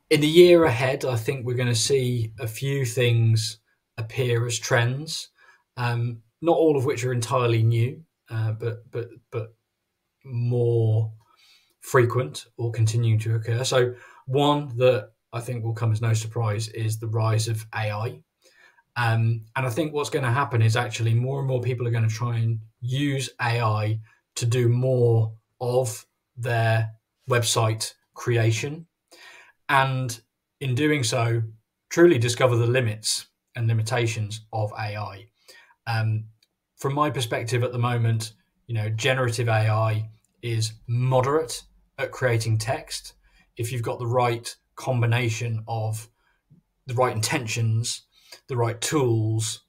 In the year ahead, I think we're going to see a few things appear as trends, not all of which are entirely new, but more frequent or continuing to occur. So one that I think will come as no surprise is the rise of AI. And I think what's going to happen is actually more and more people are going to try and use AI to do more of their website creation. And in doing so, truly discover the limits and limitations of AI. From my perspective at the moment, generative AI is moderate at creating text. If you've got the right combination of the right intentions, the right tools,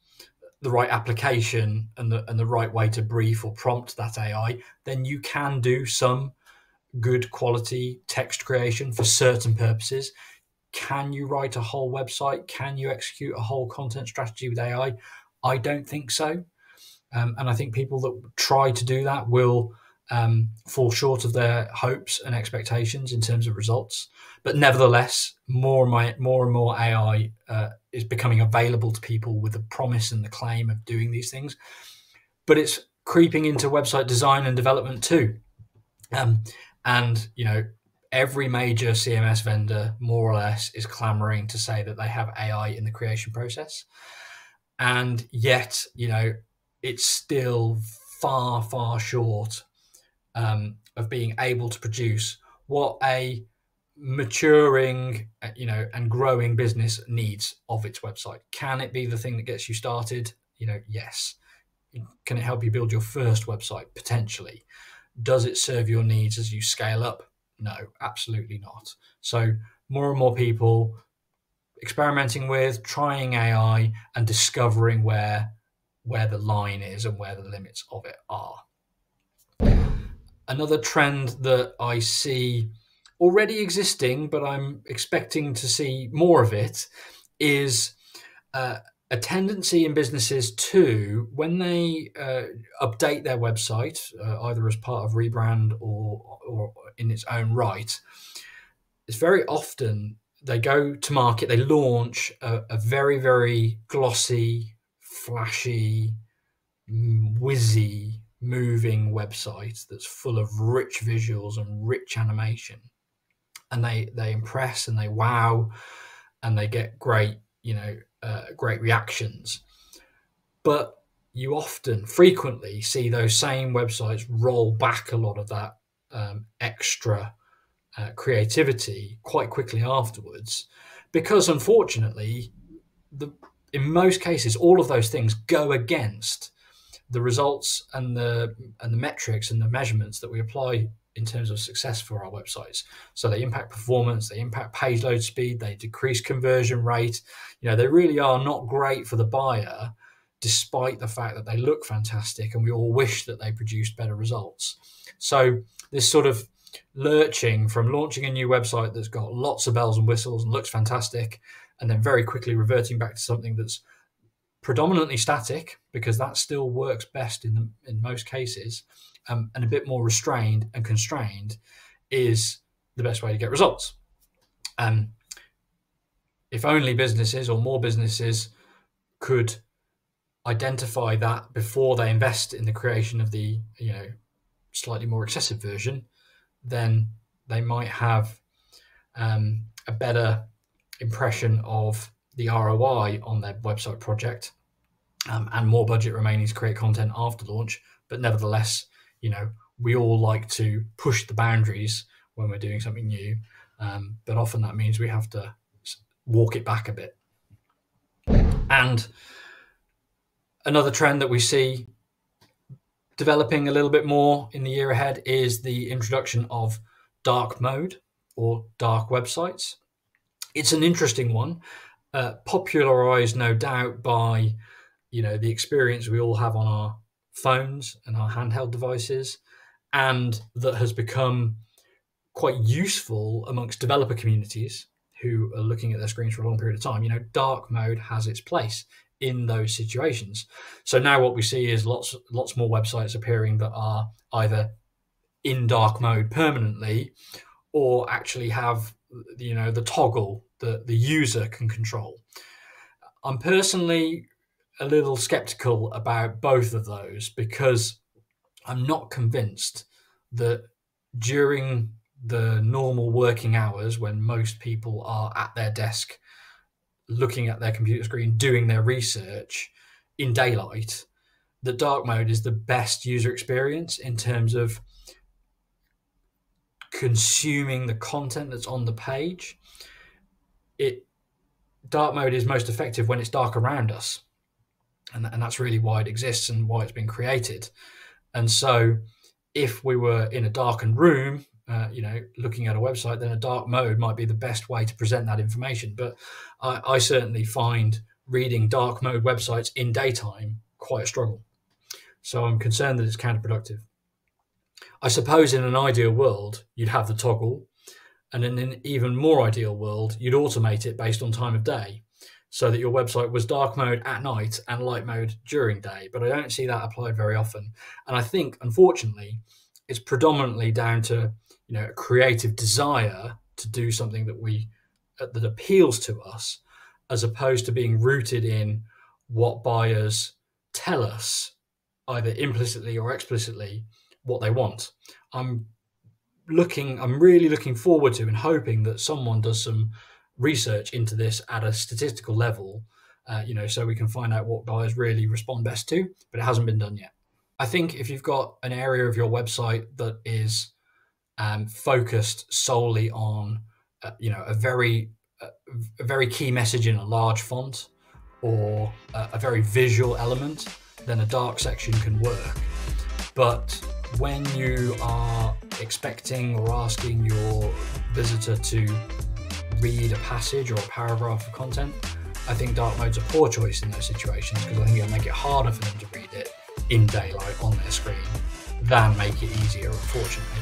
the right application, and the right way to brief or prompt that AI, then you can do some good quality text creation for certain purposes. Can you write a whole website? Can you execute a whole content strategy with AI? I don't think so. And I think people that try to do that will fall short of their hopes and expectations in terms of results. But nevertheless, more and more AI is becoming available to people with the promise and the claim of doing these things. But it's creeping into website design and development too. And every major CMS vendor, more or less, is clamoring to say that they have AI in the creation process. And yet, it's still far, far short of being able to produce what a maturing, and growing business needs of its website. Can it be the thing that gets you started? Yes. Can it help you build your first website? Potentially. Does it serve your needs as you scale up? No, absolutely not. So more and more people experimenting with, trying AI, and discovering where the line is and where the limits of it are. Another trend that I see already existing, but I'm expecting to see more of it, is a tendency in businesses too, when they update their website, either as part of rebrand or in its own right, it's very often they go to market, they launch a very, very glossy, flashy, whizzy, moving website that's full of rich visuals and rich animation. And they impress and they wow and they get great, great reactions. But you frequently see those same websites roll back a lot of that extra creativity quite quickly afterwards, because unfortunately, in most cases, all of those things go against the results and the metrics and the measurements that we apply in terms of success for our websites. So they impact performance, they impact page load speed, they decrease conversion rate. They really are not great for the buyer, despite the fact that they look fantastic and we all wish that they produced better results. So this sort of lurching from launching a new website that's got lots of bells and whistles and looks fantastic, and then very quickly reverting back to something that's predominantly static, because that still works best in most cases, and a bit more restrained and constrained is the best way to get results. If only businesses or more businesses could identify that before they invest in the creation of the slightly more excessive version, then they might have a better impression of the ROI on their website project, and more budget remaining to create content after launch. But nevertheless, we all like to push the boundaries when we're doing something new, but often that means we have to walk it back a bit. And another trend that we see developing a little bit more in the year ahead is the introduction of dark mode or dark websites. It's an interesting one, popularized no doubt by the experience we all have on our phones and our handheld devices, and that has become quite useful amongst developer communities who are looking at their screens for a long period of time. Dark mode has its place. in those situations. So now what we see is lots more websites appearing that are either in dark mode permanently, or actually have, you know, the toggle that the user can control. I'm personally a little skeptical about both of those, because I'm not convinced that during the normal working hours, when most people are at their desk looking at their computer screen doing their research in daylight, that dark mode is the best user experience in terms of consuming the content that's on the page. Dark mode is most effective when it's dark around us, and that's really why it exists and why it's been created. And so if we were in a darkened room, looking at a website, then a dark mode might be the best way to present that information. But I certainly find reading dark mode websites in daytime quite a struggle. So I'm concerned that it's counterproductive. I suppose in an ideal world, you'd have the toggle, and in an even more ideal world, you'd automate it based on time of day, so that your website was dark mode at night and light mode during day. But I don't see that applied very often. And I think, unfortunately, it's predominantly down to, you know, a creative desire to do something that appeals to us, as opposed to being rooted in what buyers tell us, either implicitly or explicitly, what they want. I'm really looking forward to and hoping that someone does some research into this at a statistical level, so we can find out what buyers really respond best to, but it hasn't been done yet. I think if you've got an area of your website that is focused solely on, a very key message in a large font, or a very visual element, then a dark section can work. But when you are expecting or asking your visitor to read a passage or a paragraph of content, I think dark mode's a poor choice in those situations, because I think it'll make it harder for them to read it in daylight on their screen than make it easier, unfortunately.